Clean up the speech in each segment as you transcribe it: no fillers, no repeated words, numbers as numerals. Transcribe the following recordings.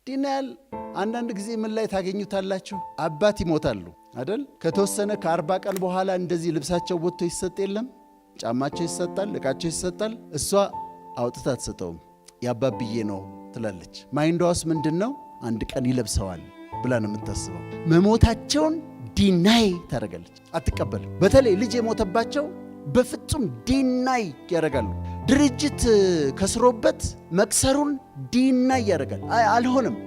ዲናያል አንዳንድ ጊዜ ምን ላይ ታገኙታላችሁ? አባት ይሞታሉ አይደል? ከተወሰነ ከ40 ቀን በኋላ እንደዚህ ልብሳቸው ወጥቶ ይሰጥ የለም? ጫማቸው ይሰጣል፣ ዕቃቸው ይሰጣል። እሷ አውጥታ አትሰጠውም። ያባብዬ ነው ትላለች። ማይንዷስ ምንድነው? አንድ ቀን ይለብሰዋል ብላ ነው የምታስበው። መሞታቸውን ዲናይ ታደርጋለች፣ አትቀበልም። በተለይ ልጅ የሞተባቸው በፍጹም ዲናይ ያደርጋሉ። ድርጅት ከስሮበት መክሰሩን ዲናይ ያደርጋል።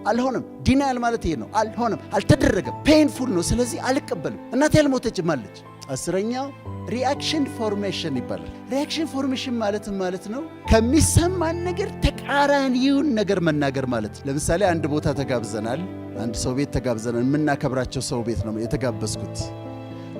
አልሆነም። ዲናያል ማለት ይሄ ነው። አልሆነም፣ አልተደረገም፣ ፔንፉል ነው። ስለዚህ አልቀበልም። እናቴ ያልሞተችም አለች። 10ኛው ሪአክሽን ፎርሜሽን ይባላል። ሪአክሽን ፎርሜሽን ማለት ነው ከሚሰማን ነገር ተቃራኒውን ነገር መናገር ማለት። ለምሳሌ አንድ ቦታ ተጋብዘናል፣ አንድ ሰው ቤት ተጋብዘናል። የምናከብራቸው ሰው ቤት ነው የተጋበዝኩት።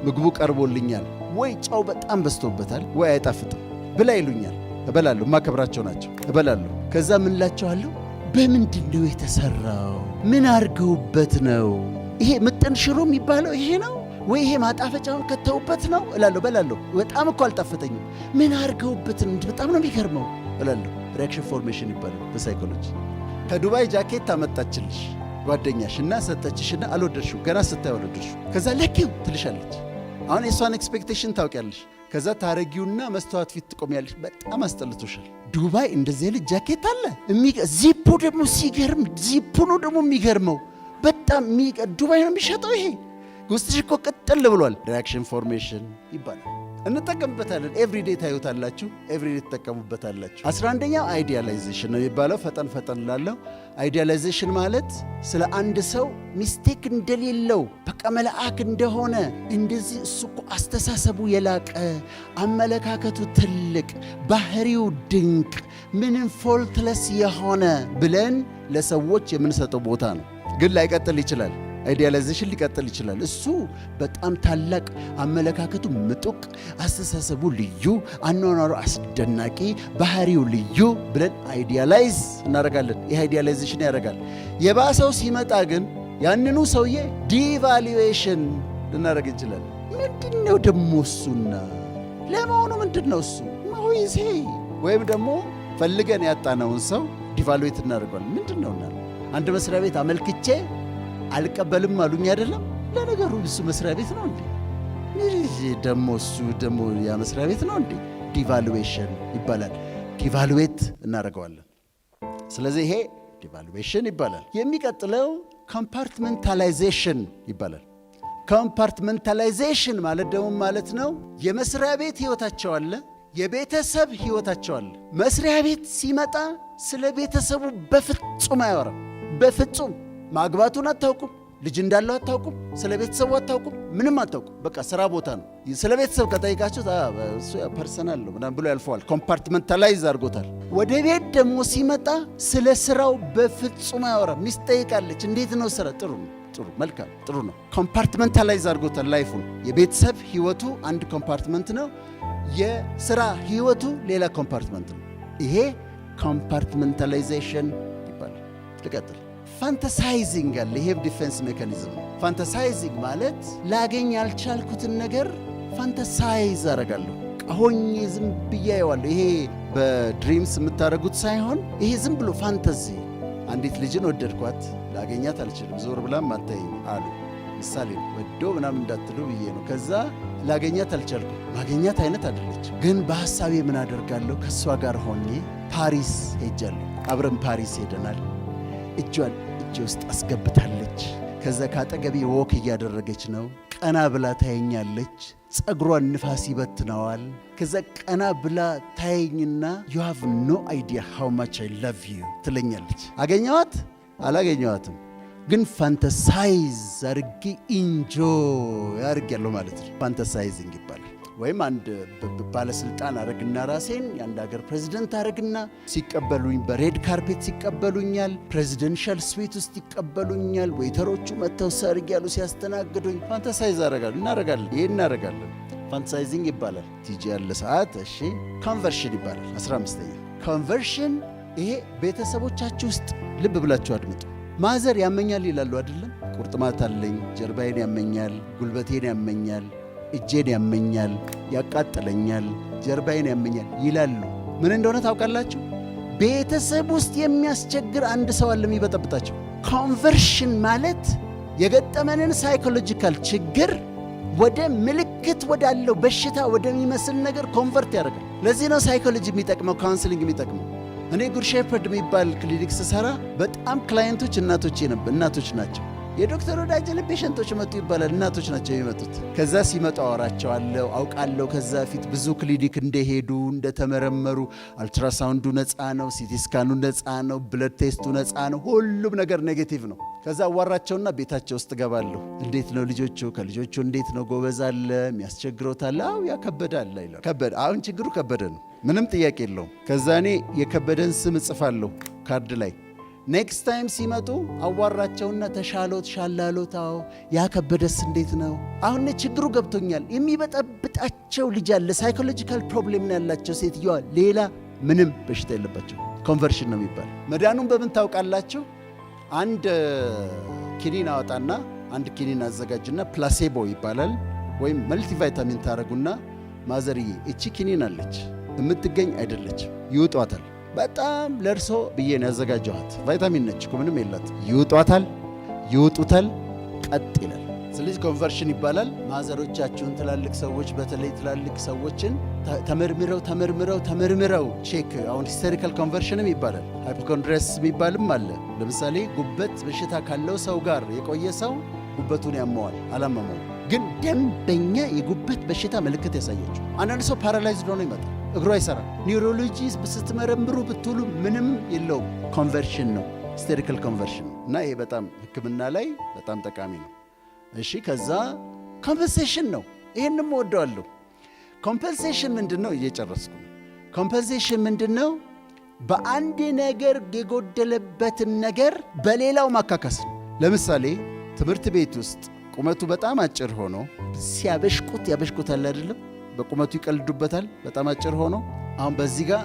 ምግቡ ቀርቦልኛል። ወይ ጨው በጣም በዝቶበታል፣ ወይ አይጣፍጥም ብላ ይሉኛል። እበላለሁ። ማከብራቸው ናቸው፣ እበላለሁ። ከዛ ምን ላቸዋለሁ? በምንድን ነው የተሰራው? ምን አርገውበት ነው? ይሄ ምጥን ሽሮ የሚባለው ይሄ ነው ወይ ይሄ ማጣፈጫውን ከተውበት ነው እላለሁ። በላለሁ። በጣም እኮ አልጣፈጠኝም። ምን አርገውበት ነው? በጣም ነው የሚገርመው እላለሁ። ሪአክሽን ፎርሜሽን ይባላል በሳይኮሎጂ። ከዱባይ ጃኬት ታመጣችልሽ ጓደኛሽ እና ሰጠችሽና አልወደድሽው፣ ገና ስታይ አልወደድሽው። ከዛ ለኪው ትልሻለች። አሁን የሷን ኤክስፔክቴሽን ታውቂያለሽ። ከዛ ታረጊውና መስተዋት ፊት ትቆሚያለሽ። በጣም አስጠልቶሻል። ዱባይ እንደዚህ ልጅ ጃኬት አለ። ዚፑ ደግሞ ሲገርም፣ ዚፑ ነው ደግሞ የሚገርመው። በጣም ዱባይ ነው የሚሸጠው ይሄ። ውስጥሽ እኮ ቅጥል ብሏል። ሪአክሽን ፎርሜሽን ይባላል። እንጠቀምበታለን። ኤቭሪዴ ታዩታላችሁ፣ ኤቭሪዴ ትጠቀሙበታላችሁ። 11ኛው አይዲያላይዜሽን ነው የሚባለው። ፈጠን ላለው አይዲያላይዜሽን ማለት ስለ አንድ ሰው ሚስቴክ እንደሌለው በቃ መልአክ እንደሆነ እንደዚህ እሱ እኮ አስተሳሰቡ የላቀ አመለካከቱ ትልቅ ባህሪው ድንቅ ምንም ፎልትለስ የሆነ ብለን ለሰዎች የምንሰጠው ቦታ ነው። ግን ላይቀጥል ይችላል። አይዲያላይዜሽን ሊቀጥል ይችላል። እሱ በጣም ታላቅ አመለካከቱ ምጡቅ አስተሳሰቡ ልዩ አኗኗሩ አስደናቂ ባህሪው ልዩ ብለን አይዲያላይዝ እናደርጋለን። ይህ አይዲያላይዜሽን ያደርጋል። የባሰው ሲመጣ ግን ያንኑ ሰውዬ ዲቫሉዌሽን ልናደርግ እንችላለን። ምንድነው ደሞ እሱና ለመሆኑ ምንድነው እሱ ማሆይሴ ወይም ደግሞ ፈልገን ያጣነውን ሰው ዲቫሉዌት እናደርጋለን። ምንድነውና አንድ መስሪያ ቤት አመልክቼ አልቀበልም አሉኝ አይደለም። ለነገሩ እሱ መስሪያ ቤት ነው እንዴ? ደሞ እሱ ደሞ ያ መስሪያ ቤት ነው እንዴ? ዲቫሉዌሽን ይባላል። ዲቫሉዌት እናደርገዋለን። ስለዚህ ይሄ ዲቫሉዌሽን ይባላል። የሚቀጥለው ኮምፓርትመንታላይዜሽን ይባላል። ኮምፓርትመንታላይዜሽን ማለት ደግሞ ማለት ነው የመስሪያ ቤት ህይወታቸው አለ፣ የቤተሰብ ህይወታቸው አለ። መስሪያ ቤት ሲመጣ ስለ ቤተሰቡ በፍጹም አያወራም። በፍጹም ማግባቱን አታውቁም፣ ልጅ እንዳለው አታውቁም፣ ስለ ቤተሰቡ አታውቁም፣ ምንም አታውቁም። በቃ ስራ ቦታ ነው። ስለ ቤተሰብ ከጠይቃችሁ እሱ ፐርሰናል ነው ምናምን ብሎ ያልፈዋል። ኮምፓርትመንታላይዝ አድርጎታል። ወደ ቤት ደግሞ ሲመጣ ስለ ስራው በፍጹም አያወራም። ሚስት ጠይቃለች፣ እንዴት ነው ስራ? ጥሩ ነው፣ ጥሩ መልካም፣ ጥሩ ነው። ኮምፓርትመንታላይዝ አድርጎታል ላይፉን። የቤተሰብ ህይወቱ አንድ ኮምፓርትመንት ነው፣ የስራ ህይወቱ ሌላ ኮምፓርትመንት ነው። ይሄ ኮምፓርትመንታላይዜሽን ይባላል። ልቀጥል። ፋንታሳይዚንግ አለ። ይሄ ዲፌንስ ሜካኒዝም ነው። ፋንታሳይዚንግ ማለት ላገኝ ያልቻልኩትን ነገር ፋንታሳይዝ አደርጋለሁ። ሆኜ ዝም ብዬ አየዋለሁ። ይሄ በድሪምስ የምታደርጉት ሳይሆን ይሄ ዝም ብሎ ፋንታዚ። አንዲት ልጅን ወደድኳት፣ ላገኛት አልችልም፣ ዞር ብላም አታይኝ አሉ። ምሳሌ ወዶ ምናምን እንዳትሉ ብዬ ነው። ከዛ ላገኛት አልቻልኩም። ማገኛት አይነት አይደለች። ግን በሐሳቤ ምን አደርጋለሁ? ከእሷ ጋር ሆኜ ፓሪስ ሄጃለሁ። አብረን ፓሪስ ሄደናል። እጇን እጄ ውስጥ አስገብታለች። ከዛ ካጠገቤ ወክ እያደረገች ነው። ቀና ብላ ታየኛለች። ጸጉሯን ንፋስ ይበትነዋል። ከዛ ቀና ብላ ታየኝና you have no idea how much I love you ትለኛለች። አገኘዋት? አላገኘዋትም። ግን ፋንታሳይዝ አርጌ ኢንጆይ አርጌያለሁ ማለት ነው። ፋንታሳይዚንግ ይባላል። ወይም አንድ ባለስልጣን አረግና ራሴን የአንድ ሀገር ፕሬዚደንት አረግና ሲቀበሉኝ በሬድ ካርፔት ሲቀበሉኛል፣ ፕሬዚደንሻል ስዊት ውስጥ ይቀበሉኛል። ዌይተሮቹ መጥተው ሰርግ ያሉ ሲያስተናግዱኝ ፋንታሳይዝ እናረጋለን። ይሄ እናረጋለን። ፋንታሳይዚንግ ይባላል። ቲጂ ያለ ሰዓት እሺ። ኮንቨርሽን ይባላል። 15ኛ ኮንቨርሽን። ይሄ ቤተሰቦቻችሁ ውስጥ ልብ ብላችሁ አድምጡ። ማዘር ያመኛል ይላሉ አይደለም? ቁርጥማት አለኝ፣ ጀርባዬን ያመኛል፣ ጉልበቴን ያመኛል፣ እጄን ያመኛል፣ ያቃጥለኛል፣ ጀርባዬን ያመኛል ይላሉ። ምን እንደሆነ ታውቃላችሁ? ቤተሰብ ውስጥ የሚያስቸግር አንድ ሰው አለ የሚበጠብጣቸው። ኮንቨርሽን ማለት የገጠመንን ሳይኮሎጂካል ችግር ወደ ምልክት ወዳለው በሽታ ወደሚመስል ነገር ኮንቨርት ያደርጋል። ለዚህ ነው ሳይኮሎጂ የሚጠቅመው፣ ካውንስሊንግ የሚጠቅመው። እኔ ጉድ ሼፐርድ የሚባል ክሊኒክ ስሰራ በጣም ክላየንቶች እናቶች ናቸው። የዶክተር ወዳጅ ፔሸንቶች መጡ ይባላል፣ እናቶች ናቸው የሚመጡት። ከዛ ሲመጡ አወራቸዋለሁ፣ አውቃለሁ ከዛ ፊት ብዙ ክሊኒክ እንደሄዱ እንደተመረመሩ። አልትራሳውንዱ ነፃ ነው፣ ሲቲ ስካኑ ነፃ ነው፣ ብለድ ቴስቱ ነፃ ነው፣ ሁሉም ነገር ኔጌቲቭ ነው። ከዛ አዋራቸውና ቤታቸው ውስጥ ገባለሁ። እንዴት ነው ልጆቹ? ከልጆቹ እንዴት ነው? ጎበዝ አለ? የሚያስቸግሮት አለ? አዎ ያከበደ አለ ይላል። ከበደ፣ አሁን ችግሩ ከበደ ነው፣ ምንም ጥያቄ የለውም። ከዛ እኔ የከበደን ስም እጽፋለሁ ካርድ ላይ። ኔክስት ታይም ሲመጡ አዋራቸውና ተሻሎት ሻላሎት? አዎ። ያከበደስ እንዴት ነው? አሁን ችግሩ ገብቶኛል። የሚበጠብጣቸው ልጅ አለ፣ ሳይኮሎጂካል ፕሮብሌም ነው ያላቸው ሴትዮዋ፣ ሌላ ምንም በሽታ የለባቸው። ኮንቨርሽን ነው የሚባል። መዳኑን በምን ታውቃላችሁ? አንድ ኪኒን አወጣና አንድ ኪኒን አዘጋጅና ፕላሴቦ ይባላል፣ ወይም መልቲቫይታሚን ታረጉና ማዘርዬ እቺ ኪኒን አለች የምትገኝ አይደለች፣ ይውጧታል። በጣም ለርሶ ብዬ ነው ያዘጋጀኋት። ቫይታሚን ነች እኮ ምንም የላት። ይውጧታል፣ ይውጡታል፣ ቀጥ ይላል። ስለዚህ ኮንቨርሽን ይባላል። ማዘሮቻችሁን ትላልቅ ሰዎች፣ በተለይ ትላልቅ ሰዎችን ተመርምረው ቼክ። አሁን ሂስቶሪካል ኮንቨርሽንም ይባላል። ሃይፖኮንድሪያስ የሚባልም አለ። ለምሳሌ ጉበት በሽታ ካለው ሰው ጋር የቆየ ሰው ጉበቱን ያመዋል፣ አላመመው ግን ደንበኛ የጉበት በሽታ ምልክት ያሳያችሁ። አንዳንድ ሰው ፓራላይዝድ ሆኖ ይመጣል፣ እግሩ አይሰራ። ኒውሮሎጂ ስትመረምሩ ብትሉ ምንም የለውም፣ ኮንቨርሽን ነው፣ ሂስቶሪካል ኮንቨርሽን ነው። እና ይሄ በጣም ሕክምና ላይ በጣም ጠቃሚ ነው። እሺ፣ ከዛ ኮምፐንሴሽን ነው። ይሄንም እወደዋለሁ። ኮምፐንሴሽን ምንድነው? እየጨረስኩ ነው። ኮምፐንሴሽን ምንድነው? በአንድ ነገር የጎደለበትን ነገር በሌላው ማካካስ ነው። ለምሳሌ ትምህርት ቤት ውስጥ ቁመቱ በጣም አጭር ሆኖ ያበሽቁታል አይደለም? በቁመቱ ይቀልዱበታል። በጣም አጭር ሆኖ አሁን በዚህ ጋር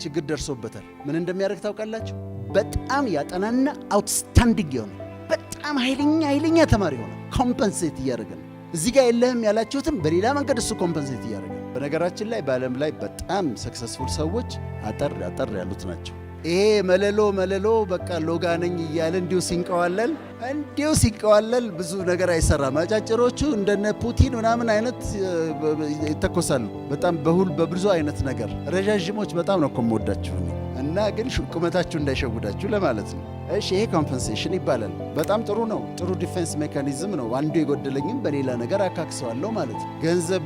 ችግር ደርሶበታል። ምን እንደሚያደርግ ታውቃላችሁ? በጣም ያጠናና አውትስታንዲንግ የሆነ በጣም ኃይለኛ ተማሪ ሆነ ኮምፐንሴት እያደረገ ነው። እዚህ ጋር የለህም ያላችሁትም በሌላ መንገድ እሱ ኮምፐንሴት እያደረገ ነው። በነገራችን ላይ በዓለም ላይ በጣም ሰክሰስፉል ሰዎች አጠር ያሉት ናቸው። ይሄ መለሎ በቃ ሎጋ ነኝ እያለ እንዲሁ ሲንቀዋለል ብዙ ነገር አይሰራም። አጫጭሮቹ እንደነ ፑቲን ምናምን አይነት ይተኮሳሉ። በጣም በብዙ አይነት ነገር። ረዣዥሞች በጣም ነው እኮ የምወዳችሁ እና ግን ቁመታችሁ እንዳይሸውዳችሁ ለማለት ነው። እሺ፣ ይሄ ኮምፐንሴሽን ይባላል። በጣም ጥሩ ነው። ጥሩ ዲፌንስ ሜካኒዝም ነው። አንዱ የጎደለኝም በሌላ ነገር አካክሰዋለሁ ማለት ነው። ገንዘብ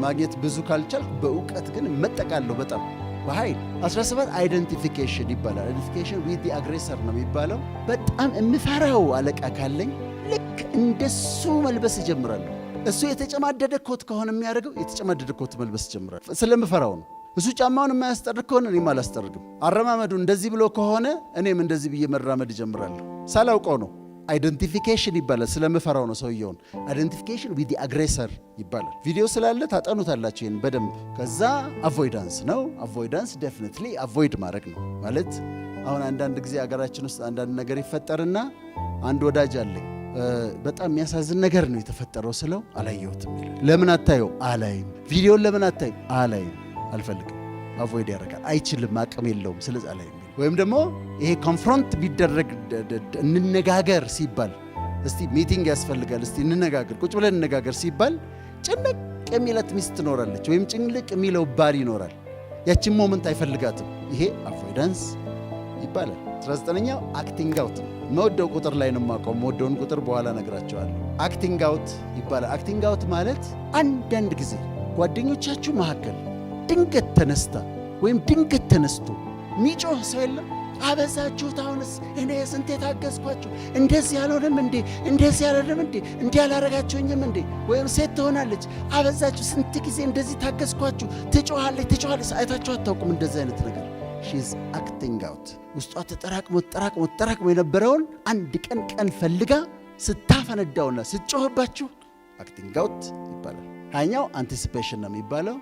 ማግኘት ብዙ ካልቻልኩ በእውቀት ግን እመጠቃለሁ በጣም በኃይል። 17 አይደንቲፊኬሽን ይባላል። አይደንቲፊኬሽን ዊዝ ዲ አግሬሰር ነው የሚባለው። በጣም የምፈራው አለቃ ካለኝ ልክ እንደሱ መልበስ እጀምራለሁ። እሱ የተጨማደደ ኮት ከሆነ የሚያደርገው የተጨማደደ ኮት መልበስ እጀምራለሁ። ስለምፈራው ነው። እሱ ጫማውን የማያስጠርግ ከሆነ እኔም አላስጠርግም። አረማመዱ እንደዚህ ብሎ ከሆነ እኔም እንደዚህ ብዬ መራመድ እጀምራለሁ። ሳላውቀው ነው። አይደንቲፊኬሽን ይባላል። ስለምፈራው ነው ሰውየውን። አይደንቲፊኬሽን ዊዝ ዲ አግሬሰር ይባላል። ቪዲዮ ስላለ ታጠኑታላችሁ ይህን በደንብ። ከዛ አቮይዳንስ ነው። አቮይዳንስ ዴፊኒትሊ አቮይድ ማድረግ ነው ማለት። አሁን አንዳንድ ጊዜ አገራችን ውስጥ አንዳንድ ነገር ይፈጠርና አንድ ወዳጅ አለኝ በጣም የሚያሳዝን ነገር ነው የተፈጠረው ስለው አላየሁትም ይላል። ለምን አታየው? አላይም። ቪዲዮን ለምን አታይም? አላይም። አልፈልግም። አቮይድ ያደርጋል። አይችልም፣ አቅም የለውም፣ ስለዚህ አላይም። ወይም ደግሞ ይሄ ኮንፍሮንት ቢደረግ እንነጋገር ሲባል፣ እስቲ ሚቲንግ ያስፈልጋል፣ እስቲ እንነጋገር፣ ቁጭ ብለን እንነጋገር ሲባል ጭንቅ የሚለት ሚስት ትኖራለች፣ ወይም ጭንቅ የሚለው ባል ይኖራል። ያችን ሞመንት አይፈልጋትም። ይሄ አቮይዳንስ ይባላል። 19ኛው አክቲንግ አውት ነው። መወደው ቁጥር ላይ ነው የማውቀው። መወደውን ቁጥር በኋላ ነግራቸዋለሁ። አክቲንግ አውት ይባላል። አክቲንግ አውት ማለት አንዳንድ ጊዜ ጓደኞቻችሁ መካከል ድንገት ተነስታ ወይም ድንገት ተነስቶ ሚጮህ ሰው የለም? አበዛችሁት፣ አሁንስ እኔ ስንት የታገዝኳችሁ፣ እንደዚህ ያልሆነም እንዴ፣ እንደዚህ ያልሆነም እንዴ፣ እንዲህ ያላረጋችሁኝም እንዴ? ወይም ሴት ትሆናለች፣ አበዛችሁ፣ ስንት ጊዜ እንደዚህ ታገዝኳችሁ፣ ትጮኻለች። አይታችሁ አታውቁም? እንደዚህ አይነት ነገር ሺዝ አክቲንግ አውት። ውስጧ ተጠራቅሞ የነበረውን አንድ ቀን ፈልጋ ስታፈነዳውና ስትጮህባችሁ አክቲንግ አውት ይባላል። ሀኛው አንቲሲፔሽን ነው የሚባለው።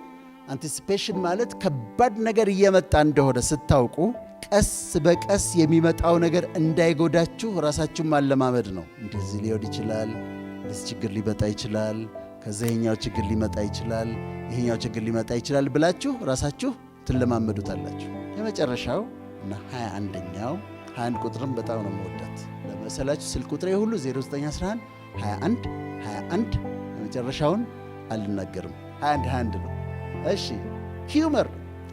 አንቲሲፔሽን ማለት ከባድ ነገር እየመጣ እንደሆነ ስታውቁ ቀስ በቀስ የሚመጣው ነገር እንዳይጎዳችሁ ራሳችሁን ማለማመድ ነው። እንደዚህ ሊሆን ይችላል፣ እንደዚህ ችግር ሊመጣ ይችላል፣ ከዚህ ይሄኛው ችግር ሊመጣ ይችላል፣ ይሄኛው ችግር ሊመጣ ይችላል ብላችሁ ራሳችሁ ትለማመዱታላችሁ። የመጨረሻው እና 21ኛው 21 ቁጥርም በጣም ነው መወዳት። መሰላችሁ? ስልክ ቁጥሬ ሁሉ 0911 21 21 መጨረሻውን አልናገርም። 21 ነው። እሺ ሂውመር፣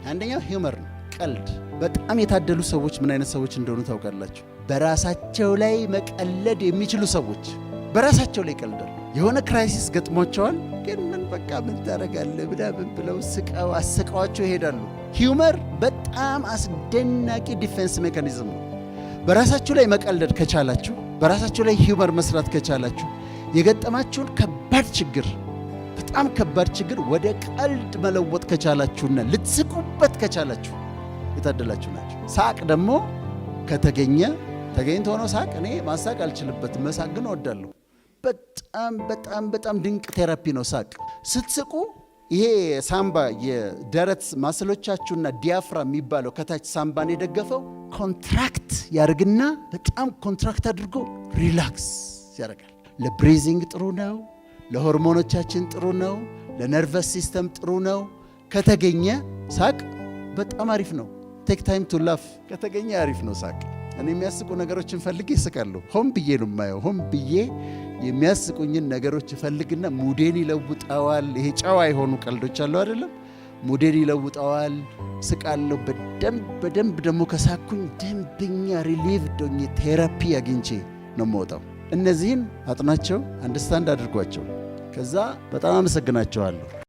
አንደኛው ሂውመር ነው፣ ቀልድ። በጣም የታደሉ ሰዎች ምን አይነት ሰዎች እንደሆኑ ታውቃላችሁ? በራሳቸው ላይ መቀለድ የሚችሉ ሰዎች በራሳቸው ላይ ይቀልዳሉ። የሆነ ክራይሲስ ገጥሟቸዋል፣ ግን ምን በቃ ምን ታደርጋለህ ምናምን ብለው አስቀዋቸው ይሄዳሉ። ሂውመር በጣም አስደናቂ ዲፌንስ ሜካኒዝም ነው። በራሳችሁ ላይ መቀለድ ከቻላችሁ፣ በራሳችሁ ላይ ሂውመር መስራት ከቻላችሁ፣ የገጠማችሁን ከባድ ችግር፣ በጣም ከባድ ችግር ወደ ቀልድ መለወጥ ከቻላችሁና ልትስቁበት ከቻላችሁ የታደላችሁ ናቸው። ሳቅ ደግሞ ተገኝቶ ሆኖ ሳቅ፣ እኔ ማሳቅ አልችልበትም፣ መሳቅ ግን እወዳለሁ። በጣም ድንቅ ቴራፒ ነው ሳቅ። ስትስቁ ይሄ ሳምባ የደረት ማስሎቻችሁና ዲያፍራ የሚባለው ከታች ሳምባን የደገፈው ኮንትራክት ያደርግና በጣም ኮንትራክት አድርጎ ሪላክስ ያደርጋል። ለብሪዚንግ ጥሩ ነው፣ ለሆርሞኖቻችን ጥሩ ነው፣ ለነርቨስ ሲስተም ጥሩ ነው። ከተገኘ ሳቅ በጣም አሪፍ ነው። ቴክ ታይም ቱ ላፍ ከተገኘ አሪፍ ነው ሳቅ። እኔ የሚያስቁ ነገሮችን ፈልጌ ይስቃለሁ። ሆን ብዬ ነው የማየው። ሆን ብዬ የሚያስቁኝን ነገሮች ፈልግና ሙዴን ይለውጠዋል። ይሄ ጨዋ የሆኑ ቀልዶች አሉ አይደለም? ሙዴን ይለውጠዋል። ስቃለሁ በደንብ ደግሞ ከሳኩኝ ደንበኛ ሪሊቭ ዶኜ ቴራፒ አግኝቼ ነው የምወጣው። እነዚህን አጥናቸው፣ አንደርስታንድ አድርጓቸው። ከዛ በጣም አመሰግናቸዋለሁ።